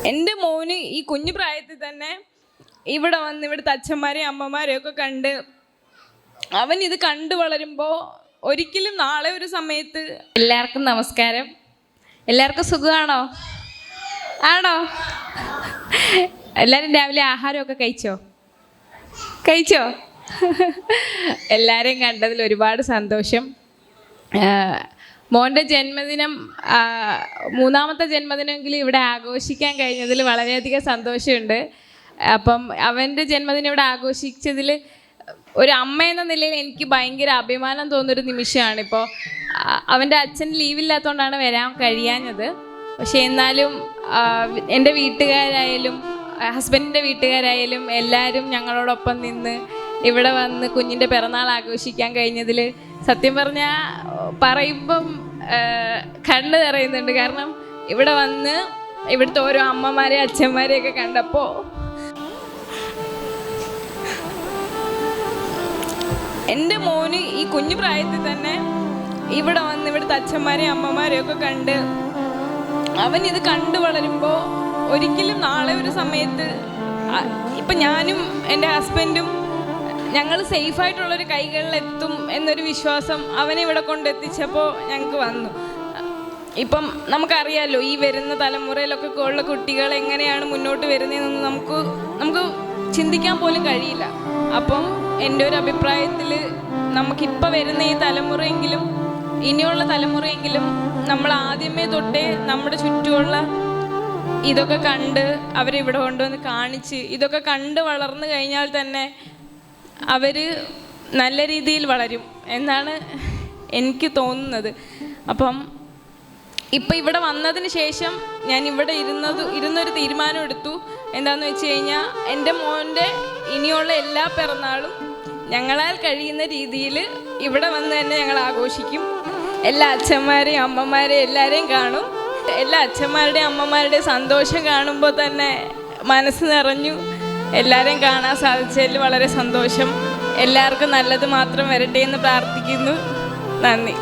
എൻ്റെ മോന് ഈ കുഞ്ഞു പ്രായത്തിൽ തന്നെ ഇവിടെ വന്ന് ഇവിടുത്തെ അച്ഛന്മാരെയും അമ്മമാരെയും ഒക്കെ കണ്ട് അവൻ ഇത് കണ്ടു വളരുമ്പോൾ ഒരിക്കലും നാളെ ഒരു സമയത്ത് എല്ലാവർക്കും നമസ്കാരം. എല്ലാവർക്കും സുഖമാണോ? ആണോ? എല്ലാവരും രാവിലെ ആഹാരമൊക്കെ കഴിച്ചോ? എല്ലാവരെയും കണ്ടതിൽ ഒരുപാട് സന്തോഷം. മോൻ്റെ ജന്മദിനം, മൂന്നാമത്തെ ജന്മദിനമെങ്കിലും ഇവിടെ ആഘോഷിക്കാൻ കഴിഞ്ഞതിൽ വളരെയധികം സന്തോഷമുണ്ട്. അപ്പം അവൻ്റെ ജന്മദിനം ഇവിടെ ആഘോഷിച്ചതിൽ ഒരു അമ്മ എന്ന നിലയിൽ എനിക്ക് ഭയങ്കര അഭിമാനം തോന്നുന്നൊരു നിമിഷമാണ്. ഇപ്പോൾ അവൻ്റെ അച്ഛൻ ലീവില്ലാത്തതുകൊണ്ടാണ് വരാൻ കഴിയാഞ്ഞത്. പക്ഷേ എന്നാലും എൻ്റെ വീട്ടുകാരായാലും ഹസ്ബൻഡിൻ്റെ വീട്ടുകാരായാലും എല്ലാവരും ഞങ്ങളോടൊപ്പം നിന്ന് ഇവിടെ വന്ന് കുഞ്ഞിൻ്റെ പിറന്നാൾ ആഘോഷിക്കാൻ കഴിഞ്ഞതിൽ സത്യം പറഞ്ഞാൽ പറയുമ്പം കണ്ണ് നിറയുന്നുണ്ട്. കാരണം ഇവിടെ വന്ന് ഇവിടുത്തെ ഓരോ അമ്മമാരെ അച്ഛന്മാരെയൊക്കെ കണ്ടപ്പോൾ എൻ്റെ മോന് ഈ കുഞ്ഞു പ്രായത്തിൽ തന്നെ ഇവിടെ വന്ന് ഇവിടുത്തെ അച്ഛന്മാരെയും അമ്മമാരെയും ഒക്കെ കണ്ട് അവൻ ഇത് കണ്ടു വളരുമ്പോൾ ഒരിക്കലും നാളെ ഒരു സമയത്ത് ഇപ്പം ഞാനും എൻ്റെ ഹസ്ബൻഡും ഞങ്ങൾ സേഫായിട്ടുള്ളൊരു കൈകളിലെത്തും എന്നൊരു വിശ്വാസം അവനെ ഇവിടെ കൊണ്ടെത്തിച്ചപ്പോൾ ഞങ്ങൾക്ക് വന്നു. ഇപ്പം നമുക്കറിയാമല്ലോ ഈ വരുന്ന തലമുറയിലൊക്കെ ഉള്ള കുട്ടികൾ എങ്ങനെയാണ് മുന്നോട്ട് വരുന്നതെന്നൊന്നും നമുക്ക് ചിന്തിക്കാൻ പോലും കഴിയില്ല. അപ്പം എൻ്റെ ഒരു അഭിപ്രായത്തിൽ നമുക്കിപ്പോൾ വരുന്ന ഈ തലമുറയെങ്കിലും ഇനിയുള്ള തലമുറയെങ്കിലും നമ്മൾ ആദ്യമേ തൊട്ടേ നമ്മുടെ ചുറ്റുമുള്ള ഇതൊക്കെ കണ്ട് അവരെ ഇവിടെ കൊണ്ടുവന്ന് കാണിച്ച് ഇതൊക്കെ കണ്ട് വളർന്നു കഴിഞ്ഞാൽ തന്നെ അവർ നല്ല രീതിയിൽ വളരും എന്നാണ് എനിക്ക് തോന്നുന്നത്. അപ്പം ഇപ്പം ഇവിടെ വന്നതിന് ശേഷം ഞാൻ ഇവിടെ ഇരുന്നൊരു തീരുമാനം എടുത്തു. എന്താണെന്ന് വെച്ച് കഴിഞ്ഞാൽ എൻ്റെ മോൻ്റെ ഇനിയുള്ള എല്ലാ പിറന്നാളും ഞങ്ങളാൽ കഴിയുന്ന രീതിയിൽ ഇവിടെ വന്ന് തന്നെ ഞങ്ങൾ ആഘോഷിക്കും. എല്ലാ അച്ഛന്മാരെയും അമ്മമാരെയും എല്ലാവരെയും കാണും. എല്ലാ അച്ഛന്മാരുടെയും അമ്മമാരുടെയും സന്തോഷം കാണുമ്പോൾ തന്നെ മനസ്സ് നിറഞ്ഞു. എല്ലാവരെയും കാണാൻ സാധിച്ചതിൽ വളരെ സന്തോഷം. എല്ലാവർക്കും നല്ലത് മാത്രം വരട്ടെ എന്ന് പ്രാർത്ഥിക്കുന്നു. നന്ദി.